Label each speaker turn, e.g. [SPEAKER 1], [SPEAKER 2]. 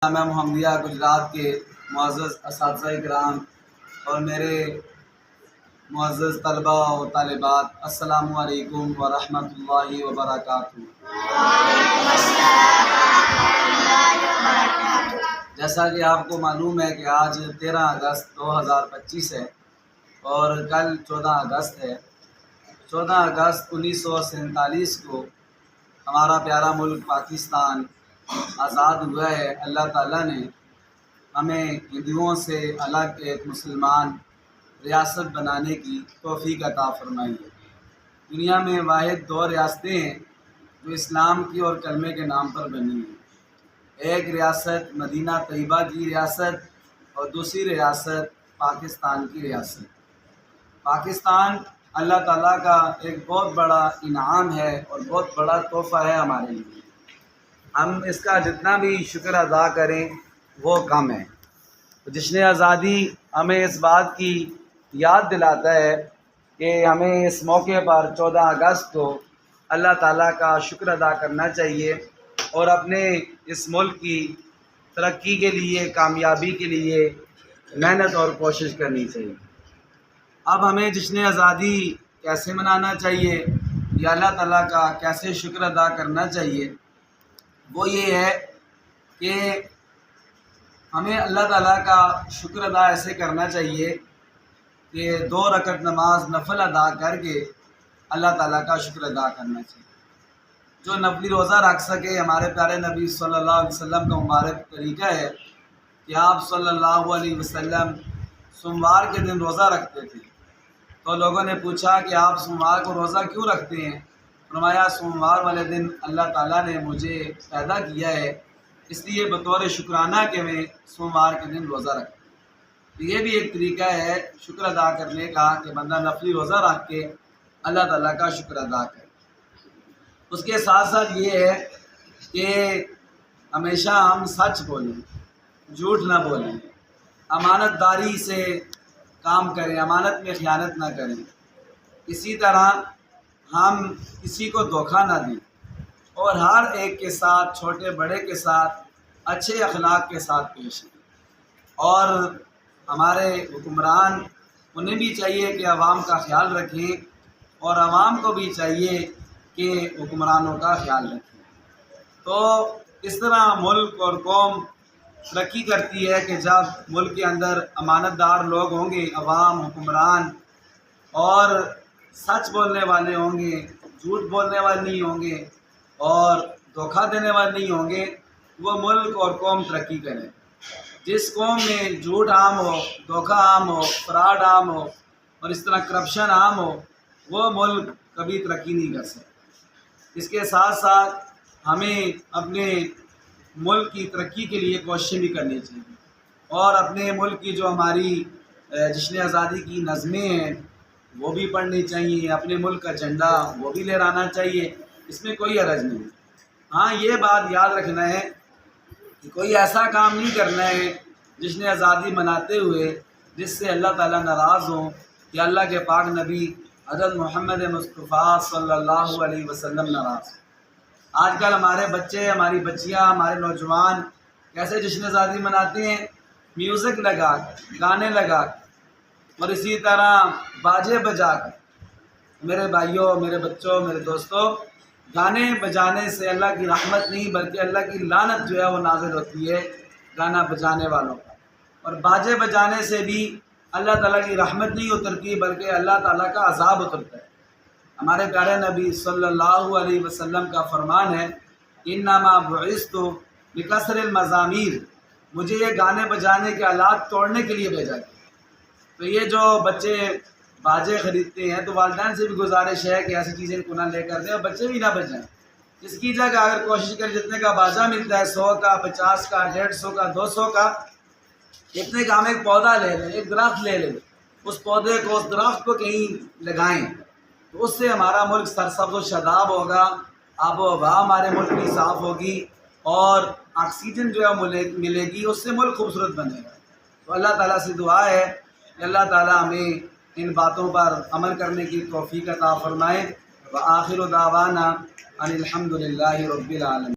[SPEAKER 1] میں محمدیہ گجرات کے معزز اساتذہ کرام اور میرے معزز طلبہ و طالبات، السلام علیکم ورحمۃ اللہ وبرکاتہ۔ جیسا کہ آپ کو معلوم ہے کہ آج 13 اگست 2025 ہے اور کل 14 اگست ہے۔ 14 اگست 1947 کو ہمارا پیارا ملک پاکستان آزاد ہوا ہے۔ اللہ تعالیٰ نے ہمیں ہندوؤں سے الگ ایک مسلمان ریاست بنانے کی توفیق عطا فرمائی ہے۔ دنیا میں واحد 2 ریاستیں ہیں جو اسلام کی اور کلمے کے نام پر بنی ہیں۔ ایک ریاست مدینہ طیبہ کی ریاست اور دوسری ریاست پاکستان کی ریاست۔ پاکستان اللہ تعالیٰ کا ایک بہت بڑا انعام ہے اور بہت بڑا تحفہ ہے ہمارے لیے۔ ہم اس کا جتنا بھی شکر ادا کریں وہ کم ہے۔ جشن آزادی ہمیں اس بات کی یاد دلاتا ہے کہ ہمیں اس موقع پر 14 اگست کو اللہ تعالیٰ کا شکر ادا کرنا چاہیے اور اپنے اس ملک کی ترقی کے لیے، کامیابی کے لیے محنت اور کوشش کرنی چاہیے۔ اب ہمیں جشن آزادی کیسے منانا چاہیے یا اللہ تعالیٰ کا کیسے شکر ادا کرنا چاہیے، وہ یہ ہے کہ ہمیں اللہ تعالیٰ کا شکر ادا ایسے کرنا چاہیے کہ 2 رکعت نماز نفل ادا کر کے اللہ تعالیٰ کا شکر ادا کرنا چاہیے۔ جو نفلی روزہ رکھ سکے، ہمارے پیارے نبی صلی اللہ علیہ وسلم کا مبارک طریقہ ہے کہ آپ صلی اللہ علیہ وسلم سوموار کے دن روزہ رکھتے تھے۔ تو لوگوں نے پوچھا کہ آپ سوموار کو روزہ کیوں رکھتے ہیں؟ فرمایا سوموار والے دن اللہ تعالیٰ نے مجھے پیدا کیا ہے، اس لیے بطور شکرانہ کہ میں سوموار کے دن روزہ رکھتا ہوں۔ تو یہ بھی ایک طریقہ ہے شکر ادا کرنے کا کہ بندہ نفلی روزہ رکھ کے اللہ تعالیٰ کا شکر ادا کرے۔ اس کے ساتھ ساتھ یہ ہے کہ ہمیشہ ہم سچ بولیں، جھوٹ نہ بولیں، امانت داری سے کام کریں، امانت میں خیانت نہ کریں۔ اسی طرح ہم کسی کو دھوکہ نہ دیں اور ہر ایک کے ساتھ، چھوٹے بڑے کے ساتھ اچھے اخلاق کے ساتھ پیش آئیں۔ اور ہمارے حکمران، انہیں بھی چاہیے کہ عوام کا خیال رکھیں اور عوام کو بھی چاہیے کہ حکمرانوں کا خیال رکھیں۔ تو اس طرح ملک اور قوم ترقی کرتی ہے کہ جب ملک کے اندر امانت دار لوگ ہوں گے، عوام، حکمران، اور سچ بولنے والے ہوں گے، جھوٹ بولنے والے نہیں ہوں گے اور دھوکہ دینے والے نہیں ہوں گے، وہ ملک اور قوم ترقی کرے۔ جس قوم میں جھوٹ عام ہو، دھوکہ عام ہو، فراڈ عام ہو اور اس طرح کرپشن عام ہو، وہ ملک کبھی ترقی نہیں کر سکتا۔ اس کے ساتھ ساتھ ہمیں اپنے ملک کی ترقی کے لیے کوششیں بھی کرنی چاہیے اور اپنے ملک کی جو ہماری جشن آزادی کی نظمیں ہیں وہ بھی پڑھنی چاہیے، اپنے ملک کا جھنڈا وہ بھی لہرانا چاہیے، اس میں کوئی حرج نہیں۔ ہاں، یہ بات یاد رکھنا ہے کہ کوئی ایسا کام نہیں کرنا ہے جشن آزادی مناتے ہوئے جس سے اللہ تعالیٰ ناراض ہوں یا اللہ کے پاک نبی حضرت محمد مصطفیٰ صلی اللہ علیہ وسلم ناراض ہوں۔ آج کل ہمارے بچے، ہماری بچیاں، ہمارے نوجوان کیسے جشن آزادی مناتے ہیں؟ میوزک لگا کر، گانے لگا کر اور اسی طرح باجے بجا کر۔ میرے بھائیوں، میرے بچوں، میرے دوستوں، گانے بجانے سے اللہ کی رحمت نہیں بلکہ اللہ کی لعنت جو ہے وہ نازل ہوتی ہے گانا بجانے والوں پر، اور باجے بجانے سے بھی اللہ تعالیٰ کی رحمت نہیں اترتی بلکہ اللہ تعالیٰ کا عذاب اترتا ہے۔ ہمارے پیارے نبی صلی اللہ علیہ وسلم کا فرمان ہے، انما بعثت بکسر المزامیر، مجھے یہ گانے بجانے کے آلات توڑنے کے لیے بھیجا گیا۔ تو یہ جو بچے باجے خریدتے ہیں تو والدین سے بھی گزارش ہے کہ ایسی چیزیں کو نہ لے کر دیں اور بچے بھی نہ بجائیں۔ اس کی جگہ اگر کوشش کریں جتنے کا باجا ملتا ہے، 100 کا، 50 کا، 150 کا، 200 کا، اتنے کا ہم ایک پودا لے لیں، ایک درخت لے لیں، اس پودے کو، اس درخت کو کہیں لگائیں، تو اس سے ہمارا ملک سرسبز و شاداب ہوگا، آب و ہوا ہمارے ملک کی صاف ہوگی اور آکسیجن جو ہے ملے گی، اس سے ملک خوبصورت بنے گا۔ تو اللہ تعالیٰ سے دعا ہے کہ اللہ تعالیٰ ہمیں ان باتوں پر عمل کرنے کی توفیق عطا فرمائے۔ وآخر دعوانا ان الحمد للہ رب العالمین۔